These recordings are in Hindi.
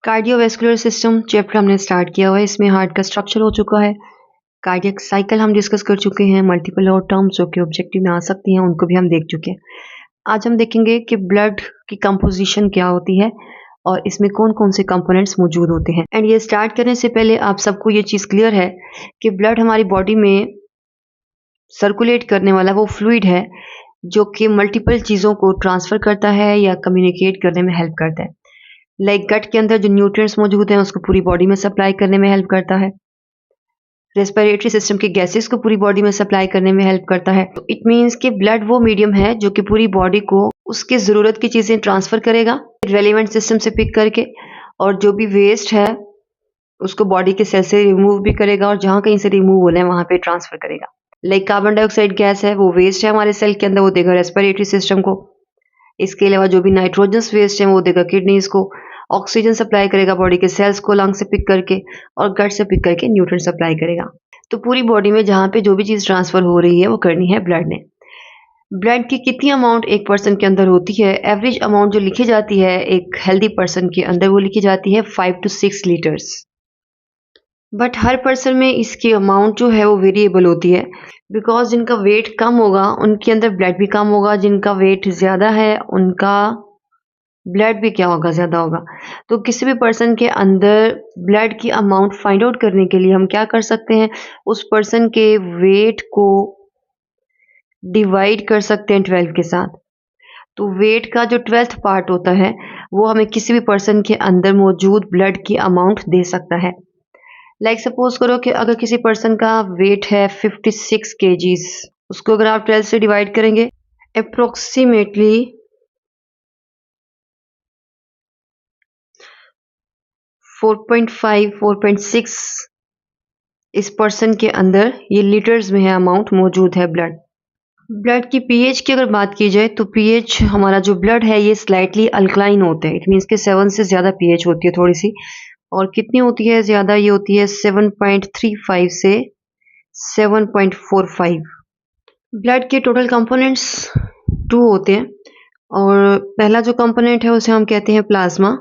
कार्डियोवैस्कुलर सिस्टम चैप्टर हमने स्टार्ट किया हुआ है। इसमें हार्ट का स्ट्रक्चर हो चुका है, कार्डियक साइकिल हम डिस्कस कर चुके हैं, मल्टीपल और टर्म्स जो कि ऑब्जेक्टिव में आ सकती हैं उनको भी हम देख चुके हैं। आज हम देखेंगे कि ब्लड की कंपोजिशन क्या होती है और इसमें कौन कौन से कंपोनेंट्स मौजूद होते हैं। एंड ये स्टार्ट करने से पहले आप सबको ये चीज़ क्लियर है कि ब्लड हमारी बॉडी में सर्कुलेट करने वाला वो फ्लूइड है जो कि मल्टीपल चीज़ों को ट्रांसफ़र करता है या कम्युनिकेट करने में हेल्प करता है। लाइक गट के अंदर जो न्यूट्रिएंट्स मौजूद हैं उसको पूरी बॉडी में सप्लाई करने में हेल्प करता है। रेस्पिरेटरी सिस्टम के गैसेस को पूरी बॉडी में सप्लाई करने में हेल्प करता है। तो इट मीन्स कि ब्लड वो मीडियम है जो कि पूरी बॉडी को उसकी ज़रूरत की चीज़ें ट्रांसफ़र करेगा रेलेवेंट सिस्टम से पिक करके, और जो भी वेस्ट है उसको बॉडी के सेल से रिमूव भी करेगा और जहाँ कहीं से रिमूव होना है वहाँ पे ट्रांसफ़र करेगा। लाइक कार्बन डाइऑक्साइड गैस है, वो वेस्ट है हमारे सेल के अंदर, वो देगा रेस्पिरेटरी सिस्टम को। इसके अलावा जो भी नाइट्रोजनस वेस्ट है वो देगा किडनीज को। ऑक्सीजन सप्लाई करेगा बॉडी के सेल्स को लंग से पिक करके, और गट से पिक करके न्यूट्रिएंट सप्लाई करेगा। तो पूरी बॉडी में जहाँ पे जो भी चीज़ ट्रांसफ़र हो रही है वो करनी है ब्लड ने। ब्लड की कितनी अमाउंट एक पर्सन के अंदर होती है, एवरेज अमाउंट जो लिखी जाती है एक हेल्दी पर्सन के अंदर वो लिखी जाती है 5 to 6 litres. But her person में इसकी अमाउंट जो है वो वेरिएबल होती है, बिकॉज जिनका वेट कम होगा उनके अंदर ब्लड भी कम होगा, जिनका वेट ज़्यादा है उनका ब्लड भी क्या होगा, ज़्यादा होगा। तो किसी भी पर्सन के अंदर ब्लड की अमाउंट फाइंड आउट करने के लिए हम क्या कर सकते हैं, उस पर्सन के वेट को डिवाइड कर सकते हैं 12 के साथ। तो वेट का जो 12th पार्ट होता है वो हमें किसी भी पर्सन के अंदर मौजूद ब्लड की अमाउंट दे सकता है। लाइक सपोज करो कि अगर किसी पर्सन का वेट है 56 kgs, उसको अगर आप 12 से डिवाइड करेंगे अप्रोक्सीमेटली 4.5 4.6 इस पर्सन के अंदर ये लीटर्स में है अमाउंट मौजूद है ब्लड। ब्लड की पीएच की अगर बात की जाए तो पीएच हमारा जो ब्लड है ये स्लाइटली अल्कलाइन होता है। इट मीन्स कि 7 से ज़्यादा पीएच होती है थोड़ी सी, और कितनी होती है ज़्यादा, ये होती है 7.35 से 7.45। ब्लड के टोटल कंपोनेंट्स 2 होते हैं, और पहला जो कंपोनेंट है उसे हम कहते हैं प्लाज्मा,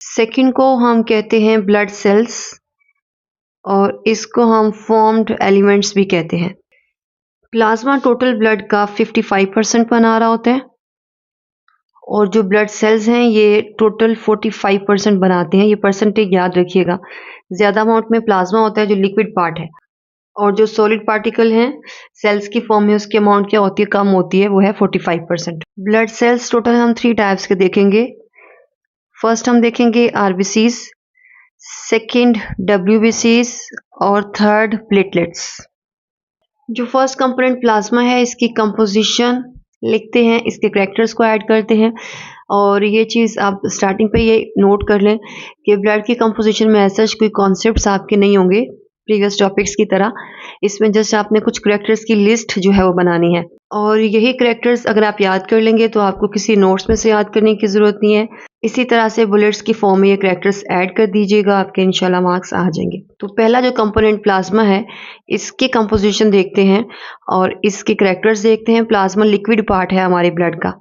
सेकंड को हम कहते हैं ब्लड सेल्स, और इसको हम फॉर्म्ड एलिमेंट्स भी कहते हैं। प्लाज्मा टोटल ब्लड का 55% बना रहा होता है, और जो ब्लड सेल्स हैं ये टोटल 45% बनाते हैं। ये परसेंटेज याद रखिएगा। ज़्यादा अमाउंट में प्लाज्मा होता है जो लिक्विड पार्ट है, और जो सॉलिड पार्टिकल हैं सेल्स की फॉर्म में उसकी अमाउंट क्या होती है, कम होती है, वो है 45%। ब्लड सेल्स टोटल हम 3 टाइप्स के देखेंगे। फर्स्ट हम देखेंगे आरबीसीज, सेकंड डब्ल्यूबीसीज, और थर्ड प्लेटलेट्स। जो फर्स्ट कंपोनेंट प्लाज्मा है इसकी कंपोजिशन लिखते हैं, इसके कैरेक्टर्स को ऐड करते हैं, और ये चीज़ आप स्टार्टिंग पे ये नोट कर लें कि ब्लड की कंपोजिशन में ऐसा कोई कॉन्सेप्ट्स आपके नहीं होंगे प्रीवियस टॉपिक्स की तरह। इसमें जस्ट आपने कुछ कैरेक्टर्स की लिस्ट जो है वो बनानी है, और यही कैरेक्टर्स अगर आप याद कर लेंगे तो आपको किसी नोट्स में से याद करने की ज़रूरत नहीं है। इसी तरह से बुलेट्स की फॉर्म में ये कैरेक्टर्स ऐड कर दीजिएगा, आपके इंशाल्लाह मार्क्स आ जाएंगे। तो पहला जो कंपोनेंट प्लाज्मा है इसकी कंपोजिशन देखते हैं और इसके कैरेक्टर्स देखते हैं। प्लाज्मा लिक्विड पार्ट है हमारे ब्लड का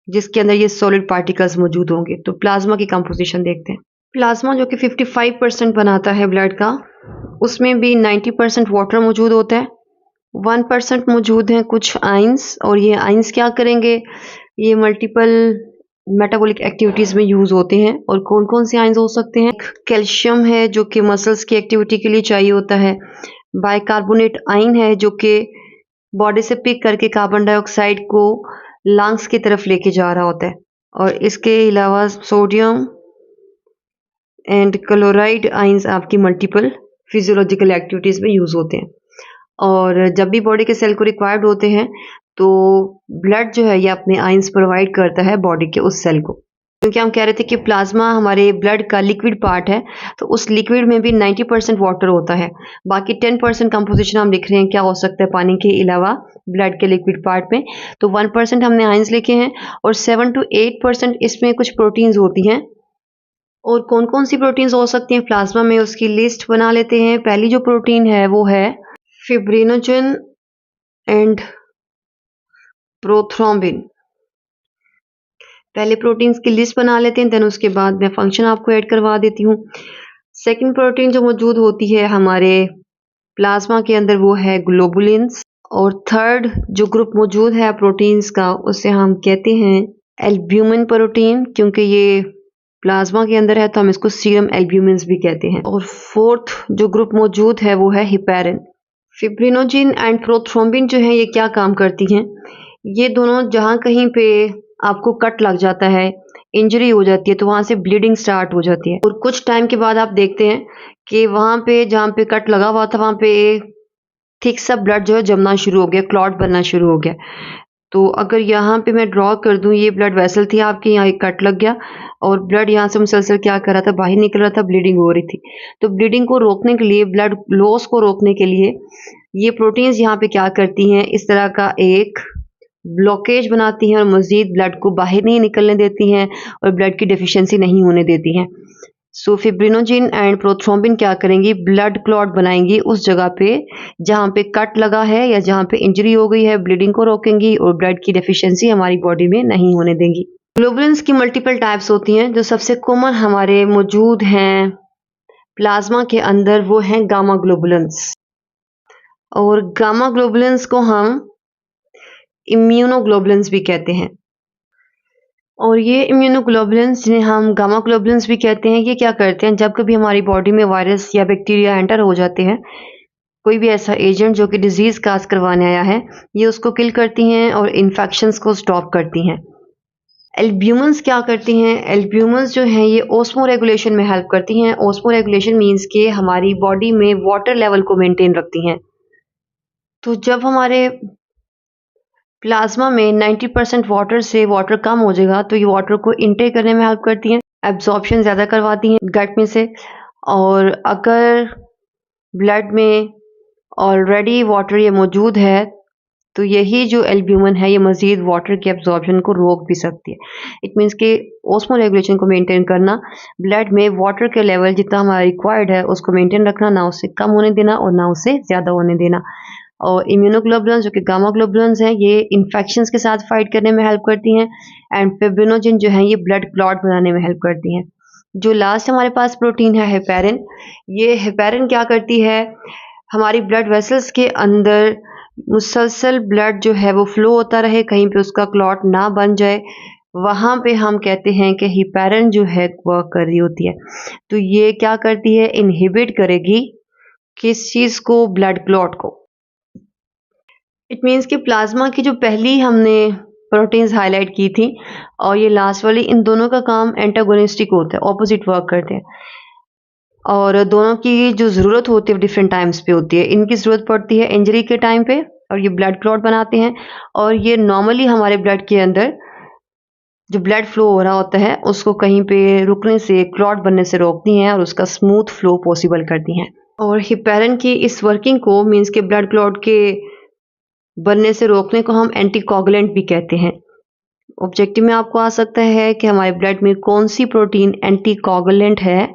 जिसके अंदर ये सॉलिड पार्टिकल्स मौजूद होंगे। तो प्लाज्मा की कंपोजिशन देखते हैं। प्लाज्मा जो कि 55% बनाता है ब्लड का, उसमें भी 90% वाटर मौजूद होता है, 1% मौजूद हैं कुछ आइंस, और ये आइंस क्या करेंगे, ये मल्टीपल मेटाबॉलिक एक्टिविटीज़ में यूज़ होते हैं। और कौन कौन से आइंस हो सकते हैं, कैल्शियम है जो कि मसल्स की एक्टिविटी के लिए चाहिए होता है, बाइकार्बोनेट आइन है जो कि बॉडी से पिक करके कार्बन डाइऑक्साइड को लंग्स की तरफ लेके जा रहा होता है, और इसके अलावा सोडियम एंड क्लोराइड आइंस आपकी मल्टीपल फिजियोलॉजिकल एक्टिविटीज़ में यूज़ होते हैं। और जब भी बॉडी के सेल को रिक्वायर्ड होते हैं तो ब्लड जो है ये अपने आइंस प्रोवाइड करता है बॉडी के उस सेल को। क्योंकि हम कह रहे थे कि प्लाज्मा हमारे ब्लड का लिक्विड पार्ट है, तो उस लिक्विड में भी 90% वाटर होता है। बाकी 10% कंपोजिशन हम लिख रहे हैं क्या हो सकता है पानी के अलावा ब्लड के लिक्विड पार्ट में। तो 1% हमने आइंस लिखे हैं, और 7 to 8% इसमें कुछ प्रोटीन्स होती हैं। और कौन कौन सी प्रोटीन्स हो सकती हैं प्लाज्मा में, उसकी लिस्ट बना लेते हैं। पहली जो प्रोटीन है वो है फिब्रिनोजन एंड प्रोथ्रोम्बिन। पहले प्रोटीन्स की लिस्ट बना लेते हैं, देन उसके बाद मैं फंक्शन आपको ऐड करवा देती हूँ। सेकंड प्रोटीन जो मौजूद होती है हमारे प्लाज्मा के अंदर वो है ग्लोबुलिन्स। और थर्ड जो ग्रुप मौजूद है प्रोटीन्स का उसे हम कहते हैं एल्ब्यूमिन प्रोटीन, क्योंकि ये प्लाज्मा के अंदर है तो हम इसको सीरम एल्ब्यूमिन्स भी कहते हैं। और फोर्थ जो ग्रुप मौजूद है वो है हिपेरिन। फिब्रिनोजिन एंड प्रोथ्रोम्बिन जो है ये क्या काम करती हैं, ये दोनों जहाँ कहीं पे आपको कट लग जाता है, इंजरी हो जाती है, तो वहाँ से ब्लीडिंग स्टार्ट हो जाती है और कुछ टाइम के बाद आप देखते हैं कि वहाँ पे जहाँ पे कट लगा हुआ था वहाँ पे थिक सा ब्लड जो है जमना शुरू हो गया, क्लॉट बनना शुरू हो गया। तो अगर यहाँ पे मैं ड्रॉ कर दूँ, ये ब्लड वेसल थी आपके, यहाँ एक कट लग गया और ब्लड यहाँ से मुसलसल क्या कर रहा था, बाहर निकल रहा था, ब्लीडिंग हो रही थी। तो ब्लीडिंग को रोकने के लिए, ब्लड लॉस को रोकने के लिए ये प्रोटीन्स यहाँ पे क्या करती हैं, इस तरह का एक ब्लॉकेज बनाती हैं और मज़ीद ब्लड को बाहर नहीं निकलने देती हैं और ब्लड की डेफिशिएंसी नहीं होने देती हैं। सो फिब्रिनोजिन एंड प्रोथ्रोम्बिन क्या करेंगी, ब्लड क्लॉट बनाएंगी उस जगह पे जहाँ पे कट लगा है या जहाँ पे इंजरी हो गई है, ब्लीडिंग को रोकेंगी और ब्लड की डेफिशिएंसी हमारी बॉडी में नहीं होने देंगी। ग्लोबुलिन्स की मल्टीपल टाइप्स होती हैं, जो सबसे कॉमन हमारे मौजूद हैं प्लाज्मा के अंदर वो हैं गामा ग्लोबुलिन्स। और गामा ग्लोबुलिन्स को हम इम्यूनोग्लोबुलिन्स भी कहते हैं। और ये इम्यूनोग्लोबुलिन्स जिन्हें हम गामा ग्लोबुलिन्स भी कहते हैं, ये क्या करते हैं, जब कभी हमारी बॉडी में वायरस या बैक्टीरिया एंटर हो जाते हैं, कोई भी ऐसा एजेंट जो कि डिजीज़ काज करवाने आया है, ये उसको किल करती हैं और इन्फेक्शंस को स्टॉप करती हैं। एल्ब्यूमिन्स क्या करती हैं, एल्ब्यूमिन्स जो हैं ये ऑस्मो रेगुलेशन में हेल्प करती हैं। ऑस्मो रेगुलेशन मीन्स कि हमारी बॉडी में वाटर लेवल को मेंटेन रखती हैं। तो जब हमारे प्लाज्मा में 90% वाटर से वाटर कम हो जाएगा तो ये वाटर को इनटेक करने में हेल्प करती हैं, एब्जॉर्प्शन ज़्यादा करवाती हैं गट में से। और अगर ब्लड में ऑलरेडी वाटर ये मौजूद है तो यही जो एल्ब्यूमिन है ये मज़ीद वाटर के एब्जॉर्प्शन को रोक भी सकती है। इट मीन्स कि ऑस्मो रेगुलेशन को मेंटेन करना, ब्लड में वाटर के लेवल जितना हमारा रिक्वायर्ड है उसको मेंटेन रखना, ना उससे कम होने देना और ना उससे ज़्यादा होने देना। और इम्यूनोग्लोबुलिन्स जो कि गामा ग्लोबुलिन्स हैं ये इन्फेक्शंस के साथ फाइट करने में हेल्प करती हैं। एंड फिब्रिनोजिन जो है ये ब्लड क्लॉट बनाने में हेल्प करती हैं। जो लास्ट हमारे पास प्रोटीन है हेपेरिन, ये हेपेरिन क्या करती है, हमारी ब्लड वेसल्स के अंदर मुसलसल ब्लड जो है वो फ्लो होता रहे, कहीं पे उसका क्लॉट ना बन जाए, वहाँ पे हम कहते हैं कि हेपेरिन जो है वर्क कर रही होती है। तो ये क्या करती है, इनहिबिट करेगी किस चीज़ को, ब्लड क्लॉट को। इट मीन्स कि प्लाज्मा की जो पहली हमने प्रोटीन्स हाईलाइट की थी और ये लास्ट वाली, इन दोनों का काम एंटागोनिस्टिक होता है, ऑपोजिट वर्क करते हैं और दोनों की जो ज़रूरत होती है डिफरेंट टाइम्स पे होती है। इनकी ज़रूरत पड़ती है इंजरी के टाइम पे और ये ब्लड क्लॉट बनाते हैं, और ये नॉर्मली हमारे ब्लड के अंदर जो ब्लड फ्लो हो रहा होता है उसको कहीं पे रुकने से, क्लॉट बनने से रोकती हैं और उसका स्मूथ फ्लो पॉसिबल करती हैं। और हेपेरिन की इस वर्किंग को, मीन्स के ब्लड क्लॉट के बनने से रोकने को, हम एंटीकोगुलेंट भी कहते हैं। ऑब्जेक्टिव में आपको आ सकता है कि हमारे ब्लड में कौन सी प्रोटीन एंटीकोगुलेंट है,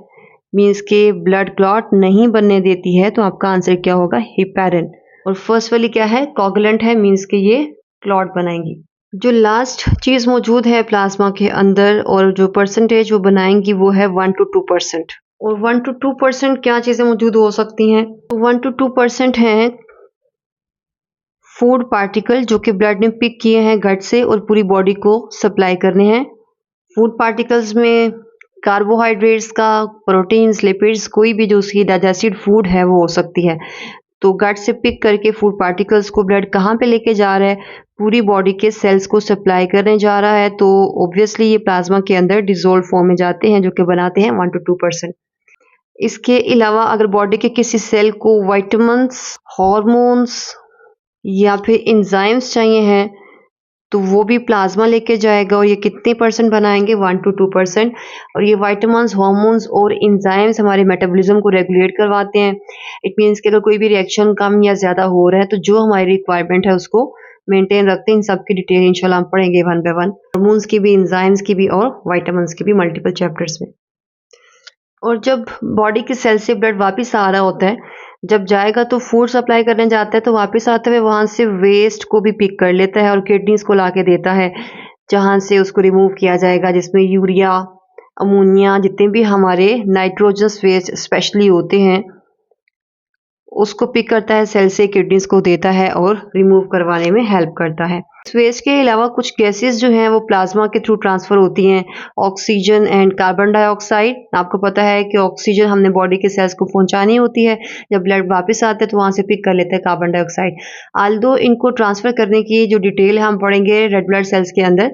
मीन्स के ब्लड क्लॉट नहीं बनने देती है, तो आपका आंसर क्या होगा, हेपेरिन। और फर्स्ट वाली क्या है, कोगुलेंट है, मीन्स के ये क्लॉट बनाएंगी। जो लास्ट चीज़ मौजूद है प्लाज्मा के अंदर और जो परसेंटेज वो बनाएंगी वो है 1 to 2%। और 1 to 2% क्या चीज़ें मौजूद हो सकती हैं, 1 to 2% हैं फूड पार्टिकल जो कि ब्लड ने पिक किए हैं गट से और पूरी बॉडी को सप्लाई करने हैं। फूड पार्टिकल्स में कार्बोहाइड्रेट्स का, प्रोटीन्स, लिपिड्स, कोई भी जो उसकी डाइजेस्टेड फूड है वो हो सकती है। तो गट से पिक करके फूड पार्टिकल्स को ब्लड कहाँ पे लेके जा रहा है, पूरी बॉडी के सेल्स को सप्लाई करने जा रहा है। तो ऑब्वियसली ये प्लाज्मा के अंदर डिसॉल्व फॉर्म में जाते हैं जो कि बनाते हैं 1 to 2%। इसके अलावा अगर बॉडी के किसी सेल को विटामिन्स, हार्मोन्स या फिर एंजाइम्स चाहिए हैं तो वो भी प्लाज्मा लेके जाएगा। और ये कितने परसेंट बनाएंगे, 1 to 2%। और ये विटामिन्स, हार्मोन्स और एंजाइम्स हमारे मेटाबॉलिज्म को रेगुलेट करवाते हैं। इट मीन्स कि अगर कोई भी रिएक्शन कम या ज़्यादा हो रहा है तो जो हमारी रिक्वायरमेंट है उसको मेंटेन रखते हैं। इन सब की डिटेल इंशाल्लाह हम पढ़ेंगे 1 by 1, हार्मोन्स की भी, एंजाइम्स की भी और विटामिन्स की भी, मल्टीपल चैप्टर्स में। और जब बॉडी के सेल से ब्लड वापस आ रहा होता है, जब जाएगा तो फूड सप्लाई करने जाता है, तो वापस आते हुए वहाँ से वेस्ट को भी पिक कर लेता है और किडनीज को ला के देता है। जहाँ से उसको रिमूव किया जाएगा, जिसमें यूरिया, अमोनिया, जितने भी हमारे नाइट्रोजनस वेस्ट स्पेशली होते हैं, उसको पिक करता है सेल से, किडनीज को देता है और रिमूव करवाने में हेल्प करता है। इस वेस्ट के अलावा कुछ गैसेस जो हैं वो प्लाज्मा के थ्रू ट्रांसफर होती हैं, ऑक्सीजन एंड कार्बन डाइऑक्साइड। आपको पता है कि ऑक्सीजन हमने बॉडी के सेल्स को पहुंचानी होती है, जब ब्लड वापस आता है तो वहां से पिक कर लेता है कार्बन डाइऑक्साइड। आल्दो इनको ट्रांसफर करने की जो डिटेल है हम पढ़ेंगे रेड ब्लड सेल्स के अंदर।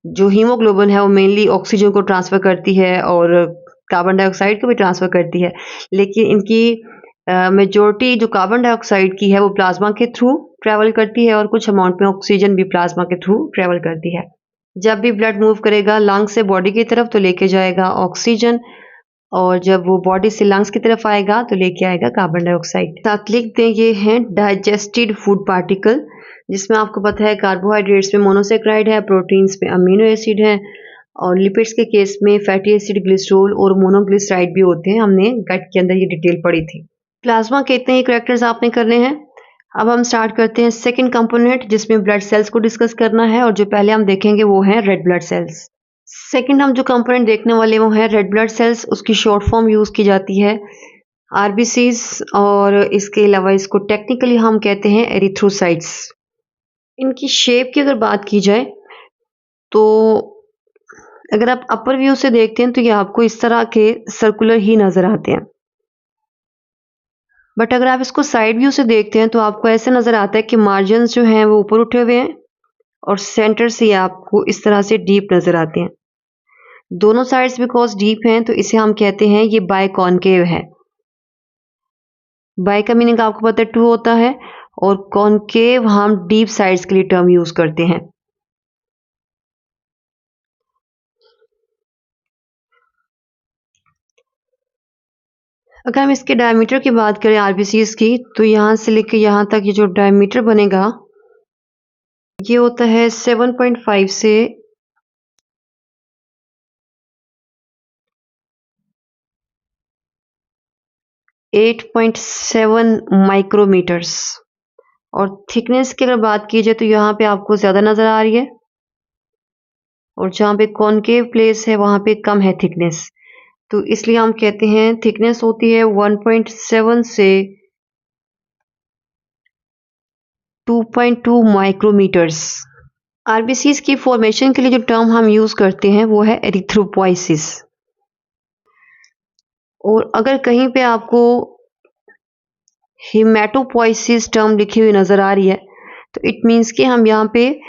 जो हीमोग्लोबिन है वो मेनली ऑक्सीजन को ट्रांसफर करती है और कार्बन डाइऑक्साइड को भी ट्रांसफर करती है, लेकिन इनकी मेजॉरिटी जो कार्बन डाइऑक्साइड की है वो प्लाज्मा के थ्रू ट्रेवल करती है और कुछ अमाउंट में ऑक्सीजन भी प्लाज्मा के थ्रू ट्रेवल करती है। जब भी ब्लड मूव करेगा लंग्स से बॉडी की तरफ तो लेके जाएगा ऑक्सीजन, और जब वो बॉडी से लंग्स की तरफ आएगा तो लेके आएगा कार्बन डाइऑक्साइड। साथ लिख दें ये हैं डाइजेस्टेड फूड पार्टिकल, जिसमें आपको पता है कार्बोहाइड्रेट्स में मोनोसेक्राइड है, प्रोटीन्स में अमीनो एसिड है, और लिपिड्स के केस में फैटी एसिड, ग्लिसरॉल और मोनोग्लिसराइड भी होते हैं। हमने गट के अंदर ये डिटेल पढ़ी थी। प्लाज्मा के इतने ही करैक्टर्स आपने करने हैं। अब हम स्टार्ट करते हैं सेकंड कंपोनेंट, जिसमें ब्लड सेल्स को डिस्कस करना है, और जो पहले हम देखेंगे वो है रेड ब्लड सेल्स। सेकंड हम जो कंपोनेंट देखने वाले वो है रेड ब्लड सेल्स। उसकी शॉर्ट फॉर्म यूज की जाती है आरबीसीज, और इसके अलावा इसको टेक्निकली हम कहते हैं एरिथ्रोसाइट्स। इनकी शेप की अगर बात की जाए तो अगर आप अपर व्यू से देखते हैं तो ये आपको इस तरह के सर्कुलर ही नजर आते हैं, बट अगर आप इसको साइड व्यू से देखते हैं तो आपको ऐसे नजर आता है कि मार्जिन्स जो हैं वो ऊपर उठे हुए हैं और सेंटर से आपको इस तरह से डीप नजर आते हैं। दोनों साइड्स बिकॉज डीप हैं तो इसे हम कहते हैं ये बाइकॉनकेव है। बाई का मीनिंग आपको पता है 2 होता है, और कॉनकेव हम डीप साइड्स के लिए टर्म यूज करते हैं। अगर हम इसके डायमीटर की बात करें आरबीसीज की, तो यहां से लेकर यहां तक ये जो डायमीटर बनेगा ये होता है 7.5 से 8.7 माइक्रोमीटर्स। और थिकनेस की अगर बात की जाए तो यहाँ पे आपको ज्यादा नजर आ रही है, और जहाँ पे कॉनकेव प्लेस है वहां पे कम है थिकनेस, तो इसलिए हम कहते हैं थिकनेस होती है 1.7 से 2.2 माइक्रोमीटर्स। आरबीसीज की फॉर्मेशन के लिए जो टर्म हम यूज करते हैं वो है एरिथ्रोपोइसिस। और अगर कहीं पे आपको हेमेटोपोइसिस टर्म लिखी हुई नजर आ रही है तो इट मीन्स कि हम यहाँ पे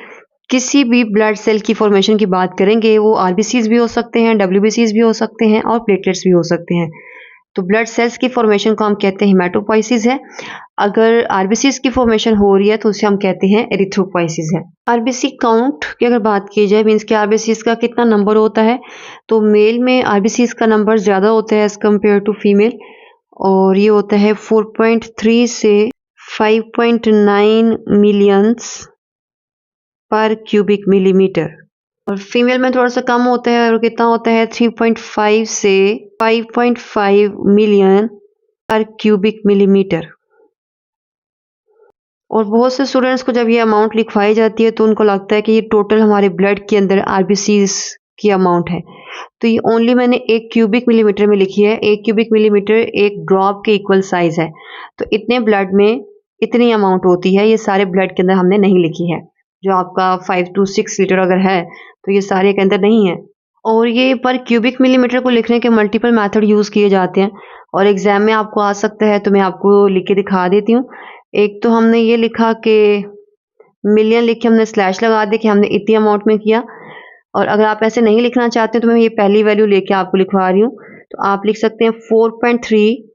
किसी भी ब्लड सेल की फॉर्मेशन की बात करेंगे। वो आरबीसीज भी हो सकते हैं, डब्ल्यूबीसीज भी हो सकते हैं, और प्लेटलेट्स भी हो सकते हैं। तो ब्लड सेल्स की फॉर्मेशन को हम कहते हैं हेमेटोपोइसिस है। अगर आरबीसीज की फॉर्मेशन हो रही है तो उसे हम कहते हैं एरिथ्रोपोइसिस है। आरबीसी काउंट की अगर बात की जाए, मीन्स कि आरबीसीज का कितना नंबर होता है, तो मेल में आरबीसीज का नंबर ज्यादा होता है एज कम्पेयर टू फीमेल, और ये होता है 4.3 से 5.9 मिलियंस पर क्यूबिक मिलीमीटर। और फीमेल में थोड़ा सा कम होता है, और कितना होता है 3.5 से 5.5 मिलियन पर क्यूबिक मिलीमीटर। और बहुत से स्टूडेंट्स को जब ये अमाउंट लिखवाई जाती है तो उनको लगता है कि ये टोटल हमारे ब्लड के अंदर आरबीसीज की अमाउंट है, तो ये ओनली मैंने 1 क्यूबिक मिलीमीटर में लिखी है। 1 क्यूबिक मिलीमीटर एक ड्रॉप के इक्वल साइज है, तो इतने ब्लड में इतनी अमाउंट होती है। ये सारे ब्लड के अंदर हमने नहीं लिखी है। जो आपका 5 to 6 लीटर अगर है तो ये सारे के अंदर नहीं है। और ये पर क्यूबिक मिलीमीटर को लिखने के मल्टीपल मेथड यूज किए जाते हैं, और एग्जाम में आपको आ सकता है, तो मैं आपको लिख के दिखा देती हूँ। एक तो हमने ये लिखा कि मिलियन लिख के हमने स्लैश लगा दिया कि हमने इतनी अमाउंट में किया। और अगर आप ऐसे नहीं लिखना चाहते तो मैं ये पहली वैल्यू लेके आपको लिखवा रही हूँ, तो आप लिख सकते हैं 4.3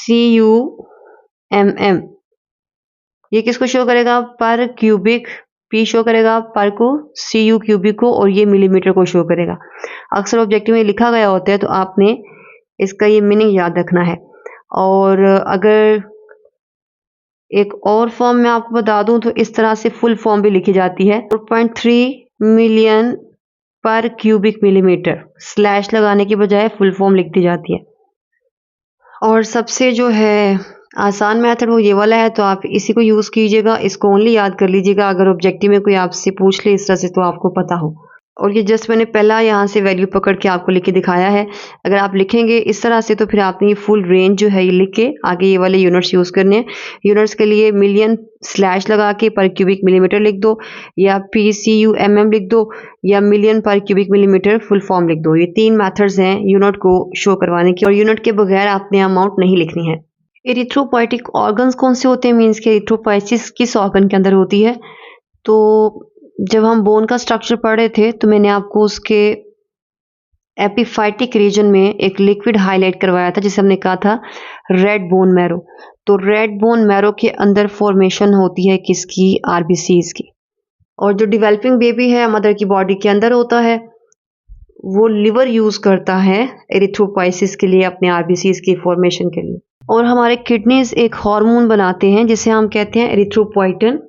CUMM। ये किसको शो करेगा? पर क्यूबिक। पी शो करेगा पर को, CU क्यूबिक को, और ये मिलीमीटर को शो करेगा। अक्सर ऑब्जेक्टिव में लिखा गया होता है तो आपने इसका ये मीनिंग याद रखना है। और अगर एक और फॉर्म में आपको बता दूं तो इस तरह से फुल फॉर्म भी लिखी जाती है 4.3 मिलियन पर क्यूबिक मिलीमीटर। स्लैश लगाने की बजाय फुल फॉर्म लिख दी जाती है। और सबसे जो है आसान मेथड वो ये वाला है, तो आप इसी को यूज़ कीजिएगा। इसको ओनली याद कर लीजिएगा, अगर ऑब्जेक्टिव में कोई आपसे पूछ ले इस तरह से तो आपको पता हो। और ये जस्ट मैंने पहला यहाँ से वैल्यू पकड़ के आपको लिख के दिखाया है। अगर आप लिखेंगे इस तरह से तो फिर आपने ये फुल रेंज जो है ये लिख के आगे ये वाले यूनिट्स यूज़ करने हैं। यूनिट्स के लिए मिलियन स्लैश लगा के पर क्यूबिक मिलीमीटर लिख दो, या PCUMM लिख दो, या मिलियन पर क्यूबिक मिलीमीटर फुल फॉर्म लिख दो। ये 3 मेथड्स हैं यूनिट को शो करवाने की, और यूनिट के बगैर आपने अमाउंट नहीं लिखनी है। एरिथ्रोपोइटिक ऑर्गन्स कौन से होते हैं, मीन्स के एरिथ्रोपोइसिस किस ऑर्गन के अंदर होती है। तो जब हम बोन का स्ट्रक्चर पढ़ रहे थे तो मैंने आपको उसके एपिफाइटिक रीजन में एक लिक्विड हाईलाइट करवाया था, जिसे हमने कहा था रेड बोन मैरो। तो रेड बोन मैरो के अंदर फॉर्मेशन होती है किसकी, आरबीसीज की। और जो डेवलपिंग बेबी है मदर की बॉडी के अंदर होता है, वो लिवर यूज करता है एरिथ्रोपोइसिस के लिए, अपने आरबीसीज की फॉर्मेशन के लिए। और हमारे किडनीज एक हार्मोन बनाते हैं जिसे हम कहते हैं एरिथ्रोपोइटिन।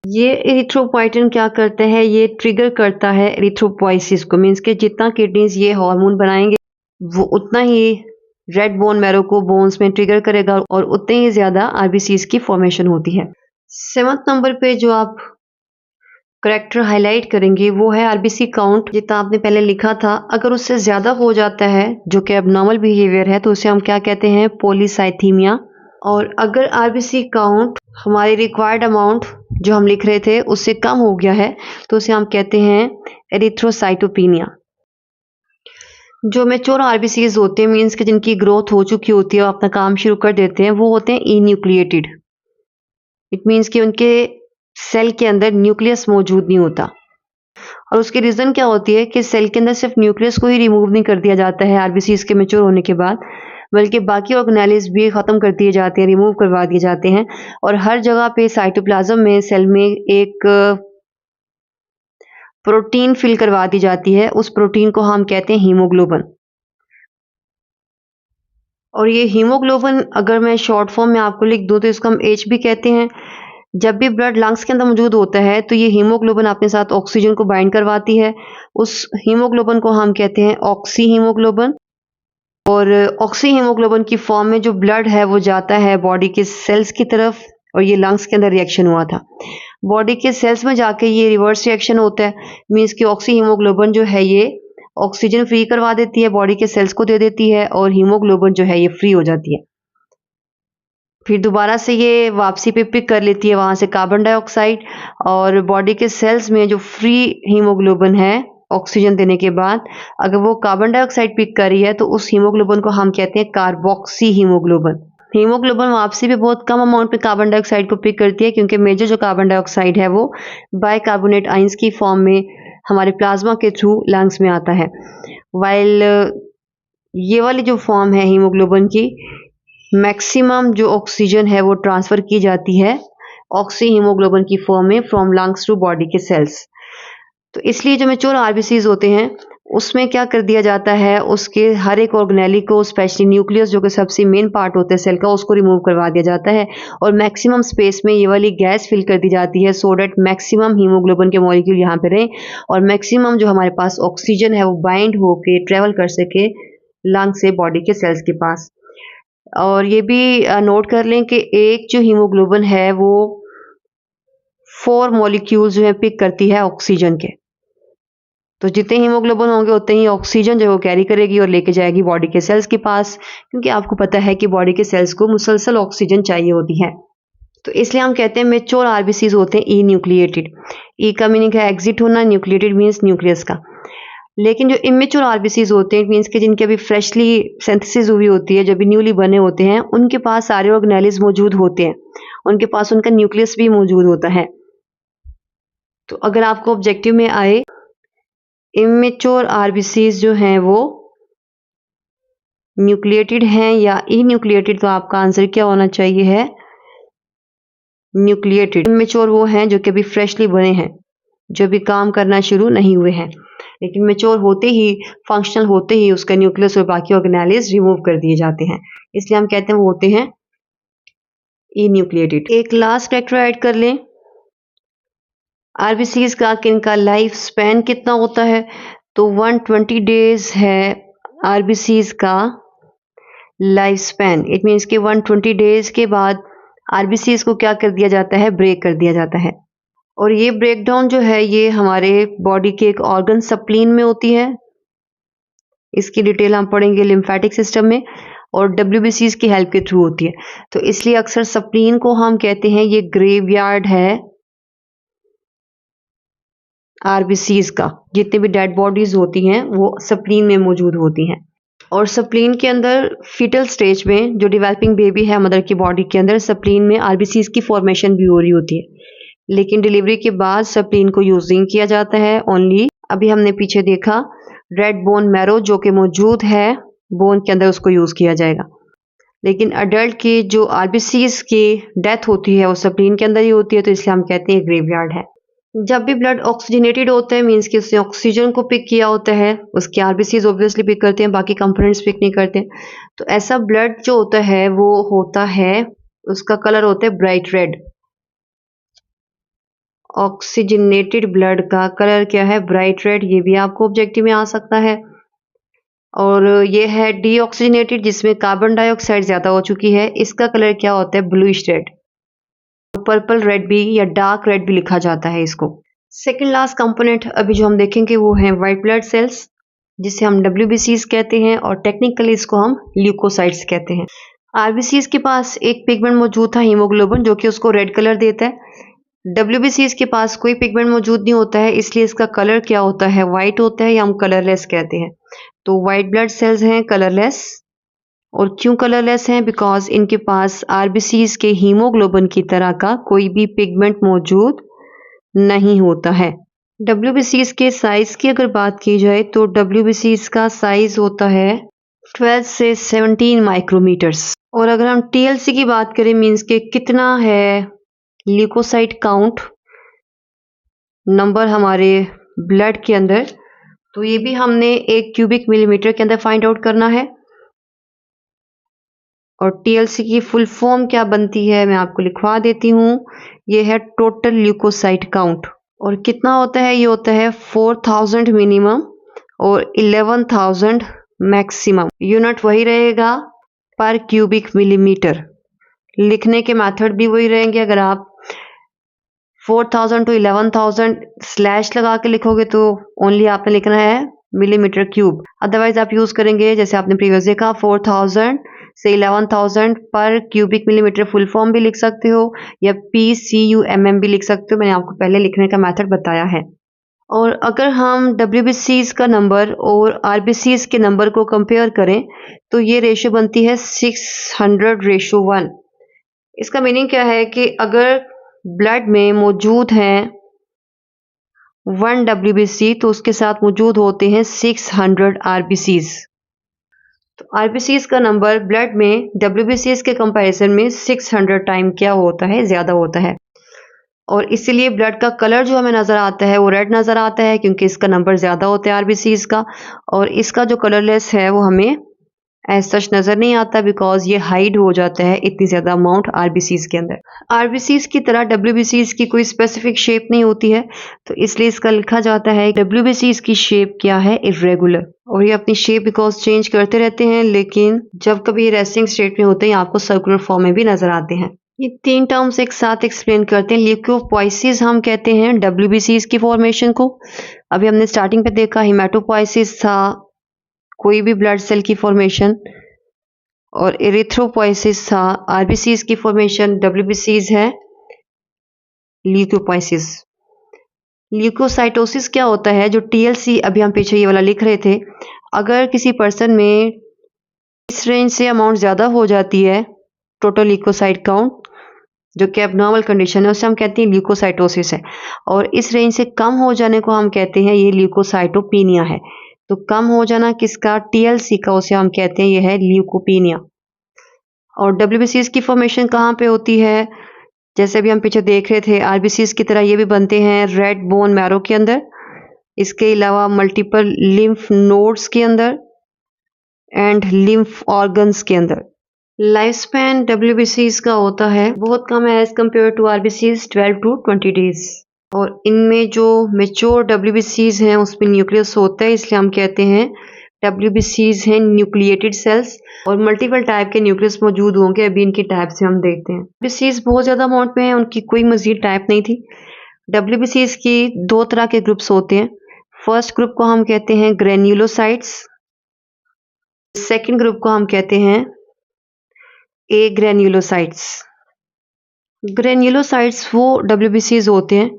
ये एरिथ्रोपोइटिन क्या करता है, ये ट्रिगर करता है एरिथ्रोपोइसिस को। मीन्स के जितना किडनीज ये हार्मोन बनाएंगे वो उतना ही रेड बोन मैरो को बोन्स में ट्रिगर करेगा, और उतने ही ज्यादा आरबीसीज की फॉर्मेशन होती है। 7th नंबर पे जो आप करेक्टर हाईलाइट करेंगे वो है आरबीसी काउंट। जितना आपने पहले लिखा था, अगर उससे ज्यादा हो जाता है जो कि एबनॉर्मल बिहेवियर है, तो उसे हम क्या कहते हैं, पॉलीसाइथीमिया। और अगर आरबीसी काउंट हमारी रिक्वायर्ड अमाउंट जो हम लिख रहे थे उससे कम हो गया है, तो उसे हम कहते हैं एरिथ्रोसाइटोपिनिया। जो मैच्योर आरबीसीज होते हैं, मीन्स कि जिनकी ग्रोथ हो चुकी होती है और अपना काम शुरू कर देते हैं, वो होते हैं इन्यूक्लिएटेड। इट मीन्स कि उनके सेल के अंदर न्यूक्लियस मौजूद नहीं होता। और उसकी रीजन क्या होती है कि सेल के अंदर सिर्फ न्यूक्लियस को ही रिमूव नहीं कर दिया जाता है आरबीसीज के मैच्योर होने के बाद, बल्कि बाकी ऑर्गेनेलिज भी खत्म कर दिए जाते हैं, रिमूव करवा दिए जाते हैं। और हर जगह पे साइटोप्लाज्म में सेल में एक प्रोटीन फिल करवा दी जाती है। उस प्रोटीन को हम कहते हैं हीमोग्लोबिन। और ये हीमोग्लोबिन अगर मैं शॉर्ट फॉर्म में आपको लिख दूं तो इसको हम एच भी कहते हैं। जब भी ब्लड लंग्स के अंदर मौजूद होता है तो ये हीमोग्लोबिन अपने साथ ऑक्सीजन को बाइंड करवाती है। उस हीमोग्लोबिन को हम कहते हैं ऑक्सी हीमोग्लोबिन। और ऑक्सी हीमोग्लोबिन की फॉर्म में जो ब्लड है वो जाता है बॉडी के सेल्स की तरफ, और ये लंग्स के अंदर रिएक्शन हुआ था। बॉडी के सेल्स में जाके ये रिवर्स रिएक्शन होता है। मीन्स कि ऑक्सी हीमोग्लोबिन जो है ये ऑक्सीजन फ्री करवा देती है, बॉडी के सेल्स को दे देती है, और हीमोग्लोबिन जो है ये फ्री हो जाती है। फिर दोबारा से ये वापसी पे पिक कर लेती है वहां से कार्बन डाइऑक्साइड, और बॉडी के सेल्स में जो फ्री हीमोग्लोबिन है ऑक्सीजन देने के बाद, अगर वो कार्बन डाइऑक्साइड पिक कर रही है तो उस हीमोग्लोबिन को हम कहते हैं कार्बोक्सी हीमोग्लोबिन। हीमोग्लोबिन वापसी भी बहुत कम अमाउंट में कार्बन डाइऑक्साइड को पिक करती है, क्योंकि मेजर जो कार्बन डाइऑक्साइड है वो बाइकार्बोनेट आयंस की फॉर्म में हमारे प्लाज्मा के थ्रू लंग्स में आता है। वाइल ये वाली जो फॉर्म है हीमोग्लोबिन की, मैक्सिमम जो ऑक्सीजन है वो ट्रांसफर की जाती है ऑक्सी हीमोग्लोबिन की फॉर्म में फ्रॉम लंग्स टू बॉडी के सेल्स। तो इसलिए जो मैच्योर आरबीसीज होते हैं उसमें क्या कर दिया जाता है, उसके हर एक ऑर्गेनेली को, स्पेशली न्यूक्लियस जो कि सबसे मेन पार्ट होता है सेल का, उसको रिमूव करवा दिया जाता है, और मैक्सिमम स्पेस में ये वाली गैस फिल कर दी जाती है, सो डेट मैक्सिमम हीमोग्लोबिन के मॉलिक्यूल यहाँ पे रहें, और मैक्सिमम जो हमारे पास ऑक्सीजन है वो बाइंड होके ट्रेवल कर सके लंग से बॉडी के सेल्स के पास। और ये भी नोट कर लें कि एक जो हीमोग्लोबिन है वो 4 मॉलिक्यूल्स जो है पिक करती है ऑक्सीजन के। तो जितने हीमोग्लोबिन होंगे उतने ही ऑक्सीजन जो वो कैरी करेगी और लेके जाएगी बॉडी के सेल्स के पास, क्योंकि आपको पता है कि बॉडी के सेल्स को मुसलसल ऑक्सीजन चाहिए होती है। तो इसलिए हम कहते हैं मैच्योर आरबीसीज होते हैं ई न्यूक्लिएटेड। ई का मीनिंग है एग्जिट होना, न्यूक्लिएटेड मीन्स न्यूक्लियस का। लेकिन जो इमेच्योर आरबीसीज होते हैं, मीन्स के जिनके अभी फ्रेशली सिंथेसिस हुई होती है, जब भी न्यूली बने होते हैं, उनके पास सारे ऑर्गेनेलिज मौजूद होते हैं, उनके पास उनका न्यूक्लियस भी मौजूद होता है। तो अगर आपको ऑब्जेक्टिव में आए इमेच्योर आरबीसीज जो हैं वो न्यूक्लिएटेड हैं या इन्यूक्लिएटेड, तो आपका आंसर क्या होना चाहिए है न्यूक्लिएटेड। इमेच्योर वो हैं जो कि अभी फ्रेशली बने हैं, जो भी काम करना शुरू नहीं हुए हैं, लेकिन मैच्योर होते ही, फंक्शनल होते ही उसका न्यूक्लियस और बाकी ऑर्गेनेलिज रिमूव कर दिए जाते हैं, इसलिए हम कहते हैं वो होते हैं इन्यूक्लिएटेड। एक लास्ट फैक्टर ऐड कर लें, आरबीसीज का किनका लाइफ स्पैन कितना होता है, तो 120 डेज है आरबीसीज का लाइफ स्पैन, इट मीन्स कि 120 डेज के बाद आरबीसीज को क्या कर दिया जाता है, ब्रेक कर दिया जाता है। और ये ब्रेकडाउन जो है ये हमारे बॉडी के एक ऑर्गन स्प्लीन में होती है। इसकी डिटेल हम पढ़ेंगे लिम्फेटिक सिस्टम में, और डब्ल्यूबीसीज की हेल्प के थ्रू होती है। तो इसलिए अक्सर स्प्लीन को हम कहते हैं ये ग्रेवयार्ड है आरबीसीज का। जितने भी डेड बॉडीज होती हैं वो स्प्लीन में मौजूद होती हैं। और स्प्लीन के अंदर फीटल स्टेज में जो डेवलपिंग बेबी है मदर की बॉडी के अंदर, स्प्लीन में आरबीसीज की फॉर्मेशन भी हो रही होती है। लेकिन डिलीवरी के बाद स्प्लीन को यूज नहीं किया जाता है। ओनली अभी हमने पीछे देखा रेड बोन मैरो जो कि मौजूद है बोन के अंदर, उसको यूज किया जाएगा। लेकिन अडल्ट की जो आरबीसीज की डेथ होती है वो स्प्लीन के अंदर ही होती है, तो इसलिए हम कहते हैं ग्रेवयार्ड है। जब भी ब्लड ऑक्सीजनेटेड होता है मीन्स कि उसने ऑक्सीजन को पिक किया होता है, उसके आरबीसीज ऑब्वियसली पिक करते हैं, बाकी कंपोनेंट्स पिक नहीं करते। तो ऐसा ब्लड जो होता है वो होता है, उसका कलर होता है ब्राइट रेड। ऑक्सीजनेटेड ब्लड का कलर क्या है, ब्राइट रेड। ये भी आपको ऑब्जेक्टिव में आ सकता है। और ये है डीऑक्सीजनेटेड जिसमें कार्बन डाइऑक्साइड ज्यादा हो चुकी है, इसका कलर क्या होता है, ब्लूइश रेड। पर्पल रेड भी या डार्क रेड भी लिखा जाता है इसको। सेकेंड लास्ट कंपोनेंट अभी जो हम देखेंगे वो है व्हाइट ब्लड सेल्स, जिसे हम डब्ल्यूबीसीज कहते हैं, और टेक्निकली इसको हम ल्यूकोसाइट्स कहते हैं। आरबीसीज के पास एक पिगमेंट मौजूद था हीमोग्लोबिन, जो कि उसको रेड कलर देता है। डब्ल्यूबीसीज के पास कोई पिगमेंट मौजूद नहीं होता है, इसलिए इसका कलर क्या होता है, व्हाइट होता है, या हम कलरलेस कहते हैं। तो व्हाइट ब्लड सेल्स हैं कलरलेस। और क्यों कलरलेस हैं, बिकॉज इनके पास आरबीसीज के हीमोग्लोबिन की तरह का कोई भी पिगमेंट मौजूद नहीं होता है। डब्ल्यूबीसीज के साइज की अगर बात की जाए तो डब्ल्यूबीसीज का साइज होता है 12 से 17 माइक्रोमीटर्स। और अगर हम टीएलसी की बात करें मींस के कितना है ल्यूकोसाइट काउंट नंबर हमारे ब्लड के अंदर, तो ये भी हमने 1 क्यूबिक मिलीमीटर के अंदर फाइंड आउट करना है। और टीएलसी की फुल फॉर्म क्या बनती है मैं आपको लिखवा देती हूँ, ये है टोटल ल्यूकोसाइट काउंट। और कितना होता है, ये होता है 4000 मिनिमम और 11000 मैक्सिमम। यूनिट वही रहेगा पर क्यूबिक मिलीमीटर, लिखने के मेथड भी वही रहेंगे। अगर आप 4000 टू 11000 स्लैश लगा के लिखोगे तो ओनली आपने लिखना है मिलीमीटर क्यूब। अदरवाइज आप यूज करेंगे जैसे आपने प्रीवियस देखा 4000 से 11000 पर क्यूबिक मिलीमीटर फुल फॉर्म भी लिख सकते हो, या PCUMM भी लिख सकते हो। मैंने आपको पहले लिखने का मेथड बताया है। और अगर हम WBCs का नंबर और RBCs के नंबर को कंपेयर करें तो ये रेशो बनती है 600:1। इसका मीनिंग क्या है कि अगर ब्लड में मौजूद है 1 WBC तो उसके साथ मौजूद होते हैं 600 RBCs। तो RBCs का नंबर ब्लड में WBCs के कंपैरिजन में 600 टाइम क्या होता है, ज्यादा होता है। और इसीलिए ब्लड का कलर जो हमें नजर आता है वो रेड नजर आता है, क्योंकि इसका नंबर ज्यादा होता है आरबीसीज का। और इसका जो कलरलेस है वो हमें एज सच नजर नहीं आता, बिकॉज ये हाइड हो जाता है इतनी ज्यादा अमाउंट आरबीसीज के अंदर। आरबीसीज की तरह डब्ल्यूबीसीज की कोई स्पेसिफिक शेप नहीं होती है, तो इसलिए इसका लिखा जाता है डब्ल्यूबीसीज की शेप क्या है, इर्रेगुलर। और ये अपनी शेप बिकॉज चेंज करते रहते हैं, लेकिन जब कभी रेस्टिंग स्टेट में होते हैं आपको सर्कुलर फॉर्म में भी नजर आते हैं। ये 3 टर्म्स एक साथ एक्सप्लेन करते हैं। ल्यूकोपोइसिस हम कहते हैं डब्ल्यूबीसीज की फॉर्मेशन को। अभी हमने स्टार्टिंग पे देखा हिमेटोपोइसिस था कोई भी ब्लड सेल की फॉर्मेशन, और एरिथ्रोपोइसिस था आरबीसीज की फॉर्मेशन। डब्ल्यूबीसीज है ल्यूकोपोइसिस। ल्यूकोसाइटोसिस क्या होता है, जो टीएलसी अभी हम पीछे ये वाला लिख रहे थे, अगर किसी पर्सन में इस रेंज से अमाउंट ज्यादा हो जाती है टोटल ल्यूकोसाइट काउंट, जो कि एबनॉर्मल कंडीशन है, उसे हम कहते हैं ल्यूकोसाइटोसिस है। और इस रेंज से कम हो जाने को हम कहते हैं ये ल्यूकोसाइटोपीनिया है। तो कम हो जाना किसका, टीएलसी का, उसे हम कहते हैं ये है ल्यूकोपीनिया। और डब्ल्यूबीसीज की फॉर्मेशन कहाँ पे होती है, जैसे अभी हम पीछे देख रहे थे आरबीसीज की तरह ये भी बनते हैं रेड बोन मैरो के अंदर, इसके अलावा मल्टीपल लिम्फ नोड्स के अंदर एंड लिम्फ ऑर्गन्स के अंदर। लाइफ स्पैन डब्ल्यूबीसीज का होता है बहुत कम है as compare to RBCs, 12 to 20 days. और इनमें जो मेच्योर डब्ल्यूबीसीज हैं उसमें न्यूक्लियस होता है, इसलिए हम कहते हैं WBCs हैं न्यूक्लिएटेड सेल्स और मल्टीपल टाइप के न्यूक्लियस मौजूद होंगे। अभी इनकी टाइप से हम देखते हैं। WBCs बहुत ज़्यादा अमाउंट में है, उनकी कोई मजीद टाइप नहीं थी। WBCs की दो तरह के ग्रुप्स होते हैं। फर्स्ट ग्रुप को हम कहते हैं ग्रेन्युलोसाइट्स, सेकेंड ग्रुप को हम कहते हैं ए ग्रेन्युलोसाइट्स। ग्रेन्युलोसाइट्स वो WBCs होते हैं।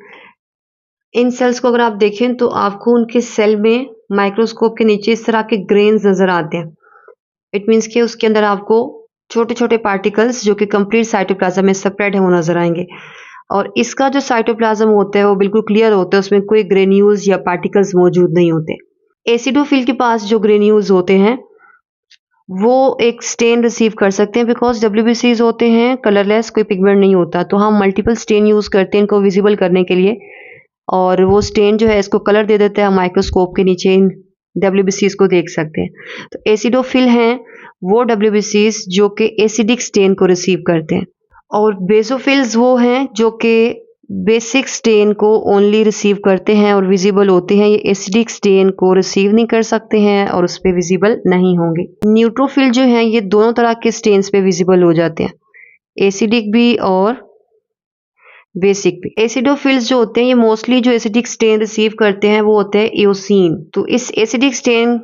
इन सेल्स को अगर आप देखें तो आपको उनके सेल में माइक्रोस्कोप के नीचे इस तरह के ग्रेन्स नजर आते हैं। इट मीन्स कि उसके अंदर आपको छोटे छोटे पार्टिकल्स जो कि कंप्लीट साइटोप्लाज्म में स्प्रेड है वो नजर आएंगे। और इसका जो साइटोप्लाज्म होता है वो बिल्कुल क्लियर होता है, उसमें कोई ग्रेन्यूल्स या पार्टिकल्स मौजूद नहीं होते। एसिडोफिल के पास जो ग्रेन्यूल्स होते हैं वो एक स्टेन रिसीव कर सकते हैं, बिकॉज WBCs होते हैं कलरलेस, कोई पिगमेंट नहीं होता। तो हम मल्टीपल स्टेन यूज करते हैं इनको विजिबल करने के लिए, और वो स्टेन जो है इसको कलर दे देता है। हम माइक्रोस्कोप के नीचे इन WBCs को देख सकते हैं। तो एसिडोफिल हैं वो WBCs जो कि एसिडिक स्टेन को रिसीव करते हैं, और बेसोफिल्स वो हैं जो कि बेसिक स्टेन को ओनली रिसीव करते हैं और विजिबल होते हैं। ये एसिडिक स्टेन को रिसीव नहीं कर सकते हैं और उस पर विजिबल नहीं होंगे। न्यूट्रोफिल जो हैं ये दोनों तरह के स्टेन्स पे विजिबल हो जाते हैं, एसिडिक भी और बेसिक भी। एसिडोफिल्स जो होते हैं ये मोस्टली जो एसिडिक स्टेन रिसीव करते हैं वो होते हैं एओसिन। तो इस एसिडिक स्टेन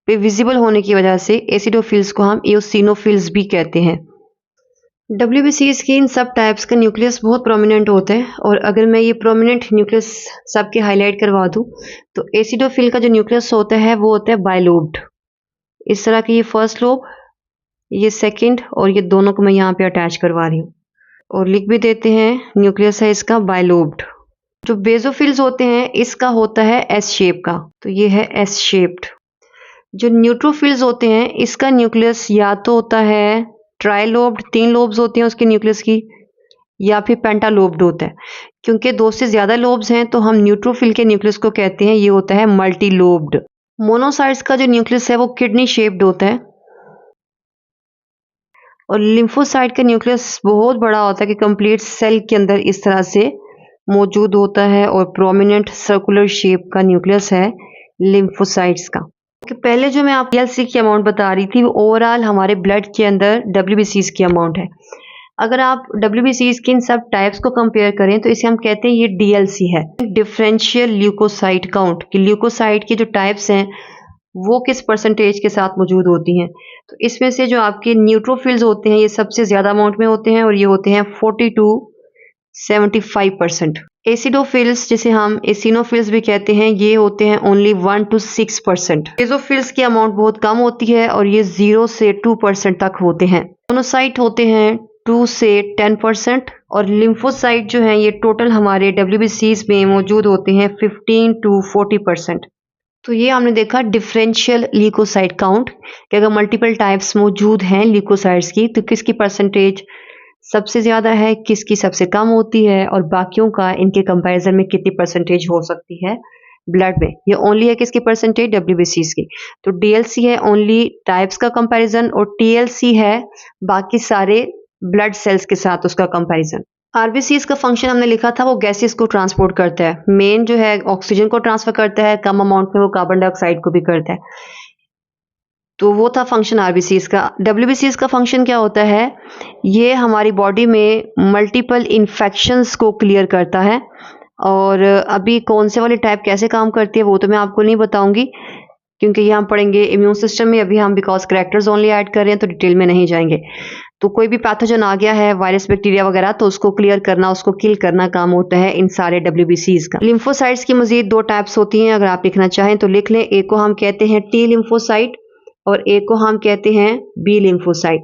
पे विजिबल होने की वजह से एसिडोफिल्स को हम एओसिनोफिल्स भी कहते हैं। WBCs की इन सब टाइप्स का न्यूक्लियस बहुत प्रोमिनेंट होता है, और अगर मैं ये प्रोमिनेंट न्यूक्लियस सबके हाईलाइट करवा दूं तो एसिडोफिल का जो न्यूक्लियस होता है वो होता है बाइलोब्ड। इस तरह की ये फर्स्ट लोब, ये सेकंड, और ये दोनों को मैं यहाँ पे अटैच करवा रही हूँ और लिख भी देते हैं न्यूक्लियस है इसका बाइलोब्ड। जो बेसोफिल्स होते हैं इसका होता है एस शेप का, तो ये है एस शेप्ड। जो न्यूट्रोफिल्स होते हैं इसका न्यूक्लियस या तो होता है ट्राइलोब्ड, 3 लोब्स होते हैं उसके न्यूक्लियस की, या फिर पेंटालोब्ड होता है। क्योंकि 2 से ज्यादा लोब्स हैं तो हम न्यूट्रोफिल के न्यूक्लियस को कहते हैं ये होता है मल्टीलोब्ड। मोनोसाइट्स का जो न्यूक्लियस है वो किडनी शेप्ड होता है, और लिम्फोसाइट का न्यूक्लियस बहुत बड़ा होता है कि कंप्लीट सेल के अंदर इस तरह से मौजूद होता है, और प्रोमिनेंट सर्कुलर शेप का न्यूक्लियस है लिम्फोसाइट्स का। कि पहले जो मैं आपको TLC की अमाउंट बता रही थी वो ओवरऑल हमारे ब्लड के अंदर WBCs की अमाउंट है। अगर आप WBCs की इन सब टाइप्स को कंपेयर करें तो इसे हम कहते हैं ये DLC है, डिफरेंशियल ल्यूकोसाइट काउंट, कि ल्यूकोसाइट की जो टाइप्स हैं वो किस परसेंटेज के साथ मौजूद होती हैं। तो इसमें से जो आपके न्यूट्रोफिल्स होते हैं ये सबसे ज्यादा अमाउंट में होते हैं, और ये होते हैं 40 to 75%। एसिडोफिल्स जिसे हम एसिनोफिल्स भी कहते हैं ये होते हैं ओनली 1 to 6%। बेसोफिल्स की अमाउंट बहुत कम होती है और ये 0 से 2% तक होते हैं। मोनोसाइट होते हैं 2 से 10%, और लिम्फोसाइट जो हैं ये टोटल हमारे WBCs में मौजूद होते हैं 15 to 40%। तो ये हमने देखा डिफरेंशियल ल्यूकोसाइट काउंट, कि अगर मल्टीपल टाइप्स मौजूद हैं ल्यूकोसाइट्स की तो किसकी परसेंटेज सबसे ज्यादा है, किसकी सबसे कम होती है, और बाकियों का इनके कंपैरिजन में कितनी परसेंटेज हो सकती है ब्लड में। ये ओनली है किसकी परसेंटेज, WBCs की। तो DLC है ओनली टाइप्स का कंपैरिजन, और TLC है बाकी सारे ब्लड सेल्स के साथ उसका कंपैरिजन। RBCs का फंक्शन हमने लिखा था वो गैसेस को ट्रांसपोर्ट करता है। मेन जो है ऑक्सीजन को ट्रांसफर करता है, कम अमाउंट में वो कार्बन डाइऑक्साइड को भी करता है। तो वो था फंक्शन RBCs का। WBCs का फंक्शन क्या होता है, ये हमारी बॉडी में मल्टीपल इन्फेक्शंस को क्लियर करता है। और अभी कौन से वाली टाइप कैसे काम करती है वो तो मैं आपको नहीं बताऊंगी, क्योंकि ये हम पढ़ेंगे इम्यून सिस्टम में। अभी हम बिकॉज करैक्टर्स ओनली ऐड कर रहे हैं तो डिटेल में नहीं जाएंगे। तो कोई भी पैथोजन आ गया है, वायरस बैक्टीरिया वगैरह, तो उसको क्लियर करना, उसको किल करना काम होता है इन सारे WBCs का। लिम्फोसाइट्स की मजीद 2 टाइप्स होती हैं, अगर आप लिखना चाहें तो लिख लें। एक को हम कहते हैं T लिम्फोसाइट और एक को हम कहते हैं B लिम्फोसाइट।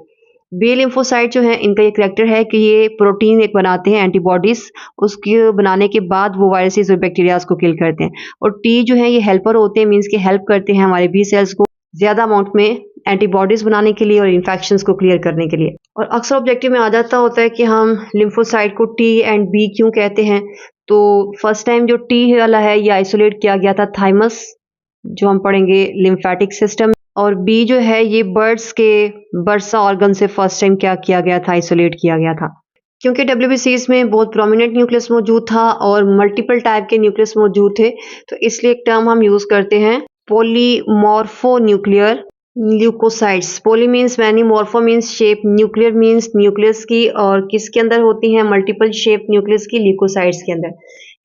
B लिम्फोसाइट जो है इनका ये करैक्टर है कि ये प्रोटीन एक बनाते हैं एंटीबॉडीज, उसके बनाने के बाद वो वायरसेस और बैक्टीरियाज को किल करते हैं। और T जो है ये हेल्पर होते हैं, मींस के हेल्प करते हैं हमारे B सेल्स को ज्यादा अमाउंट में एंटीबॉडीज बनाने के लिए और इन्फेक्शंस को क्लियर करने के लिए। और अक्सर ऑब्जेक्टिव में आ जाता होता है कि हम लिम्फोसाइट को T एंड B क्यों कहते हैं। तो फर्स्ट टाइम जो T वाला है ये आइसोलेट किया गया था थाइमस, जो हम पढ़ेंगे लिम्फेटिक सिस्टम, और B जो है ये बर्ड्स के बर्सा ऑर्गन से फर्स्ट टाइम क्या किया गया था, आइसोलेट किया गया था। क्योंकि WBCs में बहुत प्रोमिनेंट न्यूक्लियस मौजूद था और मल्टीपल टाइप के न्यूक्लियस मौजूद थे, तो इसलिए एक टर्म हम यूज करते हैं polymorphonuclear leukocytes. Poly means many, morpho means shape, nuclear means nucleus की, और किसके अंदर होती हैं? मल्टीपल शेप न्यूक्लियस की, ल्यूकोसाइड्स के अंदर।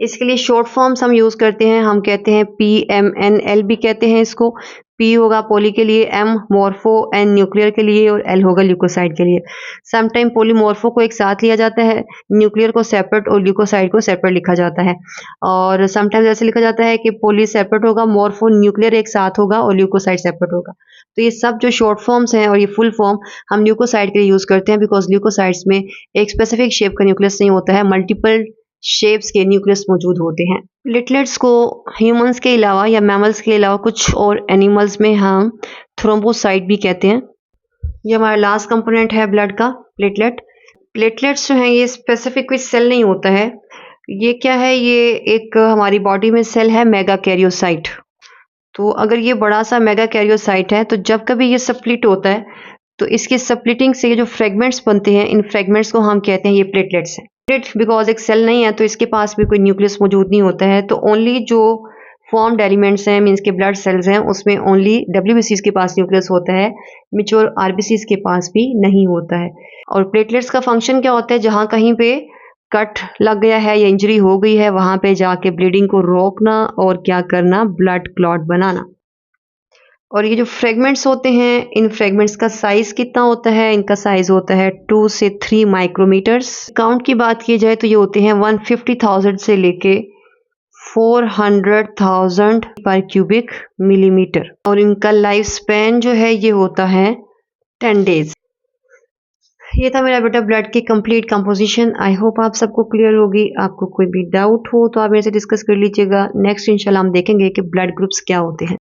इसके लिए शॉर्ट फॉर्म्स हम यूज करते हैं, हम कहते हैं PMNL भी कहते हैं इसको। P होगा पोली के लिए, M मॉर्फो, N न्यूक्लियर के लिए और L होगा ल्यूकोसाइड के लिए। समटाइम पोलीमॉर्फो को एक साथ लिया जाता है, न्यूक्लियर को सेपरेट और ल्यूकोसाइड को सेपरेट लिखा जाता है। और समटाइम्स ऐसे लिखा जाता है कि पोली सेपरेट होगा, मॉर्फो न्यूक्लियर एक साथ होगा और ल्यूकोसाइड सेपरेट होगा। तो ये सब जो शॉर्ट फॉर्म्स हैं और ये फुल फॉर्म हम ल्यूकोसाइड के लिए यूज करते हैं, बिकॉज ल्यूकोसाइड्स में एक स्पेसिफिक शेप का न्यूक्लियस नहीं होता है, मल्टीपल शेप्स के न्यूक्लियस मौजूद होते हैं। प्लेटलेट्स को ह्यूमंस के अलावा या मैमल्स के अलावा कुछ और एनिमल्स में हम थ्रोम्बोसाइट भी कहते हैं। ये हमारा लास्ट कंपोनेंट है ब्लड का, प्लेटलेट। प्लेटलेट्स जो हैं ये स्पेसिफिक कोई सेल नहीं होता है। ये क्या है? ये एक हमारी बॉडी में सेल है, मेगा कैरियोसाइट। तो अगर ये बड़ा सा मेगा कैरियोसाइट है, तो जब कभी ये स्प्लिट होता है तो इसके स्प्लिटिंग से ये जो फ्रेगमेंट्स बनते हैं, इन फ्रेगमेंट्स को हम कहते हैं ये प्लेटलेट्स हैं। प्लेट बिकॉज एक सेल नहीं है तो इसके पास भी कोई न्यूक्लियस मौजूद नहीं होता है, तो ओनली जो फॉर्म्ड एलिमेंट्स हैं, मीन्स के ब्लड सेल्स हैं, उसमें ओनली WBCs के पास न्यूक्लियस होता है, मैच्योर RBCs के पास भी नहीं होता है। और प्लेटलेट्स का फंक्शन क्या होता है? जहाँ कहीं पे कट लग गया है या इंजरी हो गई है, वहां पे जाके ब्लीडिंग को रोकना और क्या करना? ब्लड क्लॉट बनाना। और ये जो फ्रेगमेंट्स होते हैं, इन फ्रेगमेंट्स का साइज कितना होता है? इनका साइज होता है 2 से 3 माइक्रोमीटर्स। काउंट की बात की जाए तो ये होते हैं 150,000 से लेके 400,000 पर क्यूबिक मिलीमीटर। और इनका लाइफ स्पैन जो है ये होता है 10 डेज। ये था मेरा बेटा ब्लड की कंप्लीट कंपोजिशन। आई होप आप सबको क्लियर होगी। आपको कोई भी डाउट हो तो आप मेरे से डिस्कस कर लीजिएगा। नेक्स्ट इंशाल्लाह हम देखेंगे कि ब्लड ग्रुप्स क्या होते हैं।